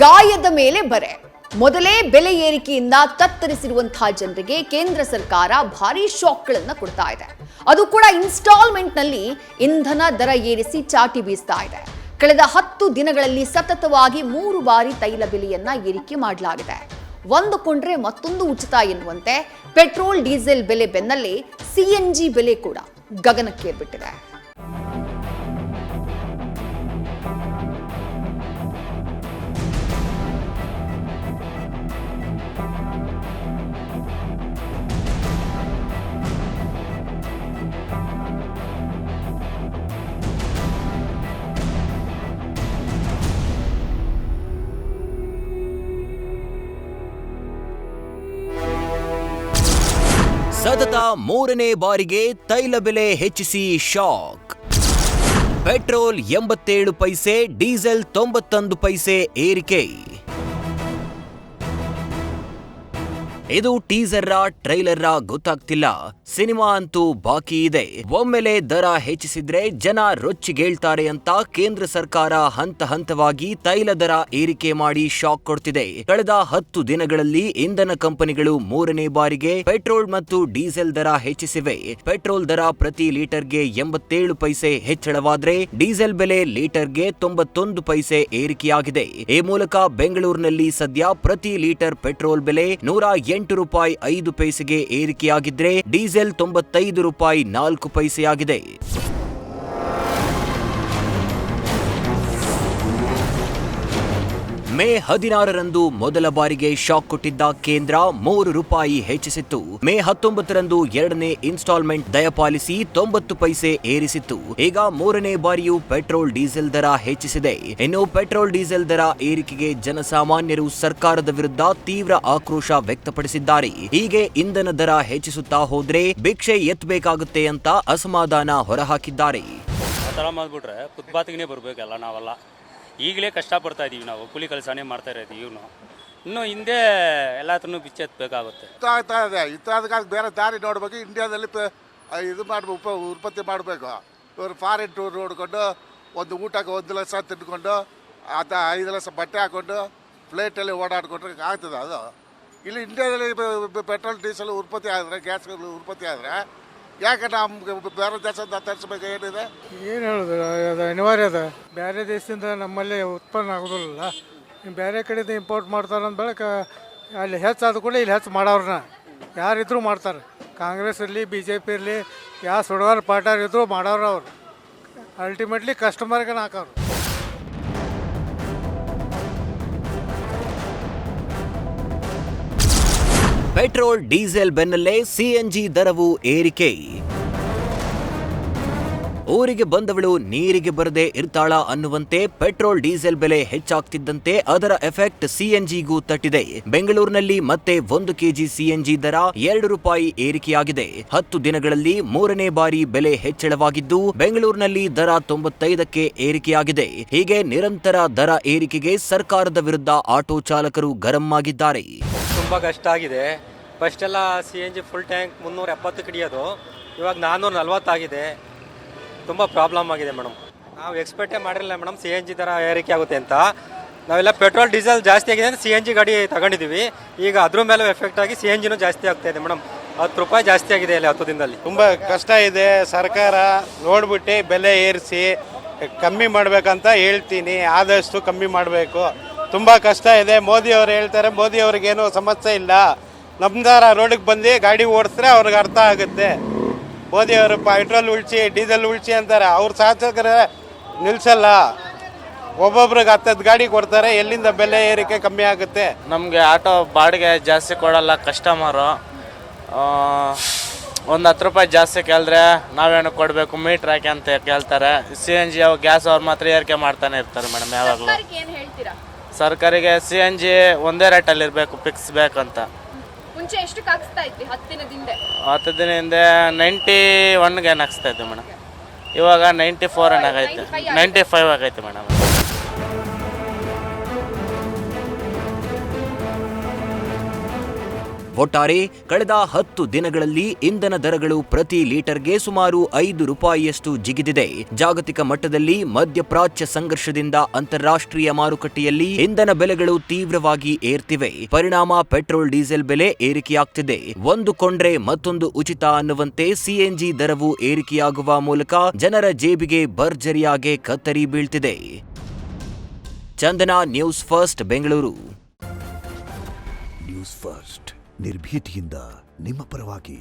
ಗಾಯದ ಮೇಲೆ ಬರೆ. ಮೊದಲೇ ಬೆಲೆ ಏರಿಕೆಯಿಂದ ತತ್ತರಿಸಿರುವಂತಹ ಜನರಿಗೆ ಕೇಂದ್ರ ಸರ್ಕಾರ ಭಾರಿ ಶಾಕ್ಗಳನ್ನು ಕೊಡ್ತಾ ಇದೆ. ಅದು ಕೂಡ ಇನ್ಸ್ಟಾಲ್ಮೆಂಟ್ನಲ್ಲಿ ಇಂಧನ ದರ ಏರಿಸಿ ಚಾಟಿ ಬೀಸ್ತಾ ಇದೆ. ಕಳೆದ 10 ದಿನಗಳಲ್ಲಿ ಸತತವಾಗಿ 3 ಬಾರಿ ತೈಲ ಬೆಲೆಯನ್ನ ಏರಿಕೆ ಮಾಡಲಾಗಿದೆ. ಒಂದು ಕೊಂಡ್ರೆ ಮತ್ತೊಂದು ಉಚಿತ ಎನ್ನುವಂತೆ ಪೆಟ್ರೋಲ್ ಡೀಸೆಲ್ ಬೆಲೆ ಬೆನ್ನಲ್ಲೇ ಸಿಎನ್ಜಿ ಬೆಲೆ ಕೂಡ ಗಗನಕ್ಕೇರ್ಬಿಟ್ಟಿದೆ. ಸತತ 3ನೇ ಬಾರಿಗೆ ತೈಲ ಬೆಲೆ ಹೆಚ್ಚಿಸಿ ಶಾಕ್. ಪೆಟ್ರೋಲ್ 87 ಪೈಸೆ, ಡೀಸೆಲ್ 91 ಪೈಸೆ ಏರಿಕೆ. ಇದು ಟೀಸರ್ ಟ್ರೈಲರ್ ಗೊತ್ತಾಗ್ತಿಲ್ಲ, ಸಿನಿಮಾ ಅಂತೂ ಬಾಕಿ ಇದೆ. ಒಮ್ಮೆಲೆ ದರ ಹೆಚ್ಚಿಸಿದ್ರೆ ಜನ ರೊಚ್ಚಿಗೇಳ್ತಾರೆ ಅಂತ ಕೇಂದ್ರ ಸರ್ಕಾರ ಹಂತ ಹಂತವಾಗಿ ತೈಲ ದರ ಏರಿಕೆ ಮಾಡಿ ಶಾಕ್ ಕೊಡ್ತಿದೆ. ಕಳೆದ 10 ದಿನಗಳಲ್ಲಿ ಇಂಧನ ಕಂಪನಿಗಳು 3ನೇ ಬಾರಿಗೆ ಪೆಟ್ರೋಲ್ ಮತ್ತು ಡೀಸೆಲ್ ದರ ಹೆಚ್ಚಿಸಿವೆ. ಪೆಟ್ರೋಲ್ ದರ ಪ್ರತಿ ಲೀಟರ್ಗೆ 87 ಪೈಸೆ ಹೆಚ್ಚಳವಾದ್ರೆ ಡೀಸೆಲ್ ಬೆಲೆ ಲೀಟರ್ಗೆ 91 ಪೈಸೆ ಏರಿಕೆಯಾಗಿದೆ. ಈ ಮೂಲಕ ಬೆಂಗಳೂರಿನಲ್ಲಿ ಸದ್ಯ ಪ್ರತಿ ಲೀಟರ್ ಪೆಟ್ರೋಲ್ ಬೆಲೆ 108 ರೂಪಾಯಿ 5 ಪೈಸೆಗೆ ಏರಿಕೆಯಾಗಿದ್ರೆ ಡೀಸೆಲ್ 95 ರೂಪಾಯಿ 4 ಪೈಸೆಯಾಗಿದೆ. ಮೇ 16ರಂದು ಮೊದಲ ಬಾರಿಗೆ ಶಾಕ್ ಕೊಟ್ಟಿದ್ದ ಕೇಂದ್ರ 3 ರೂಪಾಯಿ ಹೆಚ್ಚಿಸಿತ್ತು. ಮೇ 19ರಂದು 2ನೇ ಇನ್ಸ್ಟಾಲ್ಮೆಂಟ್ ದಯಪಾಲಿಸಿ 90 ಪೈಸೆ ಏರಿಸಿತ್ತು. ಈಗ 3ನೇ ಬಾರಿಯೂ ಪೆಟ್ರೋಲ್ ಡೀಸೆಲ್ ದರ ಹೆಚ್ಚಿಸಿದೆ. ಇನ್ನು ಪೆಟ್ರೋಲ್ ಡೀಸೆಲ್ ದರ ಏರಿಕೆಗೆ ಜನಸಾಮಾನ್ಯರು ಸರ್ಕಾರದ ವಿರುದ್ಧ ತೀವ್ರ ಆಕ್ರೋಶ ವ್ಯಕ್ತಪಡಿಸಿದ್ದಾರೆ. ಹೀಗೆ ಇಂಧನ ದರ ಹೆಚ್ಚಿಸುತ್ತಾ ಹೋದ್ರೆ ಭಿಕ್ಷೆ ಎತ್ತಬೇಕಾಗುತ್ತೆ ಅಂತ ಅಸಮಾಧಾನ ಹೊರಹಾಕಿದ್ದಾರೆ. ಈಗಲೇ ಕಷ್ಟಪಡ್ತಾ ಇದೀವಿ, ನಾವು ಕೂಲಿ ಕೆಲಸನೇ ಮಾಡ್ತಾ ಇದ್ದೀವಿ. ಇನ್ನು ಹಿಂದೆ ಎಲ್ಲಾತ್ರನೂ ಬಿಚ್ಚ ಎತ್ತಬೇಕಾಗುತ್ತೆ. ಅದಕ್ಕಾಗಿ ಬೇರೆ ದಾರಿ ನೋಡ್ಬೇಕು. ಇಂಡಿಯಾದಲ್ಲಿ ಇದು ಮಾಡಬೇಕು, ಉತ್ಪತ್ತಿ ಮಾಡಬೇಕು. ಇವರು ಫಾರಿನ್ ಟೂರ್ ನೋಡಿಕೊಂಡು ಒಂದು ಊಟಕ್ಕೆ 1 ಲಕ್ಷ ತಿನ್ಕೊಂಡು 5 ಲಕ್ಷ ಬಟ್ಟೆ ಹಾಕ್ಕೊಂಡು ಫ್ಲೈಟಲ್ಲಿ ಓಡಾಡ್ಕೊಂಡ್ರೆ ಆಗ್ತದೆ. ಅದು ಇಲ್ಲಿ ಇಂಡಿಯಾದಲ್ಲಿ ಪೆಟ್ರೋಲ್ ಡೀಸೆಲ್ ಉತ್ಪತ್ತಿ ಆದರೆ, ಗ್ಯಾಸ್ಗಳು ಉತ್ಪತ್ತಿ ಆದರೆ ಯಾಕೆ ನಮ್ಗೆ ಬೇರೆ ದೇಶದಿಂದ ತರಿಸ್ಬೇಕು? ಏನಿದೆ ಏನು ಹೇಳೋದು, ಅದು ಅನಿವಾರ್ಯ ಅದ. ಬೇರೆ ದೇಶದಿಂದ ನಮ್ಮಲ್ಲಿ ಉತ್ಪನ್ನ ಆಗೋದಿಲ್ಲ. ಬೇರೆ ಕಡೆಯಿಂದ ಇಂಪೋರ್ಟ್ ಮಾಡ್ತಾರೆ ಅಂದ ಬೆಳಕ ಅಲ್ಲಿ ಹೆಚ್ಚಾದ ಕೂಡ ಇಲ್ಲಿ ಹೆಚ್ಚು ಮಾಡೋರನ್ನ ಯಾರಿದ್ರು ಮಾಡ್ತಾರೆ. ಕಾಂಗ್ರೆಸ್ ಇರಲಿ, BJP ಇರಲಿ, ಯಾವ ಸುಡವಾರ ಪಾರ್ಟಿಯವ್ರು ಇದ್ರು ಮಾಡೋರು. ಅವರು ಅಲ್ಟಿಮೇಟ್ಲಿ ಕಸ್ಟಮರ್ಗೆ ಹಾಕೋರು. ಪೆಟ್ರೋಲ್ ಡೀಸೆಲ್ ಬೆನ್ನಲ್ಲೇ ಸಿಎನ್ಜಿ ದರವು ಏರಿಕೆ. ಊರಿಗೆ ಬಂದವಳು ನೀರಿಗೆ ಬರದೆ ಇರ್ತಾಳ ಅನ್ನುವಂತೆ ಪೆಟ್ರೋಲ್ ಡೀಸೆಲ್ ಬೆಲೆ ಹೆಚ್ಚಾಗ್ತಿದ್ದಂತೆ ಅದರ ಎಫೆಕ್ಟ್ ಸಿಎನ್ಜಿಗೂ ತಟ್ಟಿದೆ. ಬೆಂಗಳೂರಿನಲ್ಲಿ ಮತ್ತೆ 1 ಕೆಜಿ ಸಿಎನ್ಜಿ ದರ 2 ರೂಪಾಯಿ ಏರಿಕೆಯಾಗಿದೆ. 10 ದಿನಗಳಲ್ಲಿ 3ನೇ ಬಾರಿ ಬೆಲೆ ಹೆಚ್ಚಳವಾಗಿದ್ದು ಬೆಂಗಳೂರಿನಲ್ಲಿ ದರ 95ಕ್ಕೆ ಏರಿಕೆಯಾಗಿದೆ. ಹೀಗೆ ನಿರಂತರ ದರ ಏರಿಕೆಗೆ ಸರ್ಕಾರದ ವಿರುದ್ಧ ಆಟೋ ಚಾಲಕರು ಗರಂ ಆಗಿದ್ದಾರೆ. ತುಂಬ ಕಷ್ಟ ಆಗಿದೆ. ಫಸ್ಟ್ ಎಲ್ಲ CNG ಫುಲ್ ಟ್ಯಾಂಕ್ 370 ಹಿಡಿಯೋದು, ಇವಾಗ 440 ಆಗಿದೆ. ತುಂಬ ಪ್ರಾಬ್ಲಮ್ ಆಗಿದೆ ಮೇಡಮ್. ನಾವು ಎಕ್ಸ್ಪೆಕ್ಟೇ ಮಾಡಿರಲಿಲ್ಲ ಮೇಡಮ್ CNG ದರ ಏರಿಕೆ ಆಗುತ್ತೆ ಅಂತ. ನಾವೆಲ್ಲ ಪೆಟ್ರೋಲ್ ಡೀಸೆಲ್ ಜಾಸ್ತಿ ಆಗಿದೆ ಅಂತ CNG ಗಾಡಿ ತಗೊಂಡಿದ್ದೀವಿ. ಈಗ ಅದ್ರ ಮೇಲೆ ಎಫೆಕ್ಟ್ ಆಗಿ CNGನೂ ಜಾಸ್ತಿ ಆಗ್ತಾ ಇದೆ ಮೇಡಮ್. 10 ರೂಪಾಯಿ ಜಾಸ್ತಿ ಆಗಿದೆ ಇಲ್ಲಿ 10 ದಿನದಲ್ಲಿ. ತುಂಬ ಕಷ್ಟ ಇದೆ. ಸರ್ಕಾರ ನೋಡ್ಬಿಟ್ಟು ಬೆಲೆ ಏರಿಸಿ ಕಮ್ಮಿ ಮಾಡಬೇಕಂತ ಹೇಳ್ತೀನಿ. ಆದಷ್ಟು ಕಮ್ಮಿ ಮಾಡಬೇಕು. ತುಂಬ ಕಷ್ಟ ಇದೆ. ಮೋದಿಯವರು ಹೇಳ್ತಾರೆ, ಮೋದಿಯವ್ರಿಗೇನು ಸಮಸ್ಯೆ ಇಲ್ಲ. ನಮ್ದಾರ ರೋಡಿಗೆ ಬಂದು ಗಾಡಿ ಓಡಿಸಿದ್ರೆ ಅವ್ರಿಗೆ ಅರ್ಥ ಆಗುತ್ತೆ. ಮೋದಿಯವರು ಪೆಟ್ರೋಲ್ ಉಳಿಸಿ ಡೀಸೆಲ್ ಉಳಿಸಿ ಅಂತಾರೆ. ಅವ್ರ ಶಾಸಕರ ನಿಲ್ಸಲ್ಲ. ಒಬ್ಬೊಬ್ರಿಗೆ 10 ಗಾಡಿ ಕೊಡ್ತಾರೆ. ಎಲ್ಲಿಂದ ಬೆಲೆ ಏರಿಕೆ ಕಮ್ಮಿ ಆಗುತ್ತೆ? ನಮಗೆ ಆಟೋ ಬಾಡಿಗೆ ಜಾಸ್ತಿ ಕೊಡಲ್ಲ ಕಸ್ಟಮರು. ಒಂದು 10 ರೂಪಾಯಿ ಜಾಸ್ತಿ ಕೇಳಿದ್ರೆ ನಾವೇನು ಕೊಡಬೇಕು, ಮೀಟ್ರ್ ಹಾಕಿ ಅಂತ ಕೇಳ್ತಾರೆ. CNG ಗ್ಯಾಸ್ ಅವ್ರು ಮಾತ್ರ ಏರಿಕೆ ಮಾಡ್ತಾನೆ ಇರ್ತಾರೆ ಮೇಡಮ್. ಯಾವಾಗಲೂ ಸರ್ಕಾರಿಗೆ CNG ಒಂದೇ ರೇಟಲ್ಲಿ ಇರಬೇಕು, ಫಿಕ್ಸ್ ಬೇಕಂತ. ಮುಂಚೆ ಎಷ್ಟು ಹಾಕ್ಸ್ತಾ ಇದ್ವಿ? 10 ದಿನದಿಂದ 91ಗೆ ಹಾಕ್ಸ್ತಾ ಇದ್ವಿ ಮೇಡಮ್. ಇವಾಗ 94 ಆಗೈತೆ, 95 ಆಗೈತೆ ಮೇಡಮ್. ಒಟ್ಟಾರೆ ಕಳೆದ 10 ದಿನಗಳಲ್ಲಿ ಇಂಧನ ದರಗಳು ಪ್ರತಿ ಲೀಟರ್ಗೆ ಸುಮಾರು 5 ರೂಪಾಯಿಯಷ್ಟು ಜಿಗಿದಿದೆ. ಜಾಗತಿಕ ಮಟ್ಟದಲ್ಲಿ ಮಧ್ಯಪ್ರಾಚ್ಯ ಸಂಘರ್ಷದಿಂದ ಅಂತಾರಾಷ್ಟ್ರೀಯ ಮಾರುಕಟ್ಟೆಯಲ್ಲಿ ಇಂಧನ ಬೆಲೆಗಳು ತೀವ್ರವಾಗಿ ಏರ್ತಿವೆ. ಪರಿಣಾಮ ಪೆಟ್ರೋಲ್ ಡೀಸೆಲ್ ಬೆಲೆ ಏರಿಕೆಯಾಗ್ತಿದೆ. ಒಂದು ಕೊಂಡ್ರೆ ಮತ್ತೊಂದು ಉಚಿತ ಅನ್ನುವಂತೆ ಸಿಎನ್ಜಿ ದರವು ಏರಿಕೆಯಾಗುವ ಮೂಲಕ ಜನರ ಜೇಬಿಗೆ ಭರ್ಜರಿಯಾಗಿ ಕತ್ತರಿ ಬೀಳ್ತಿದೆ. Chandana, news first, Bengaluru. News first ನಿರ್ಭೀತಿಯಿಂದ ನಿಮ್ಮ ಪರವಾಗಿ.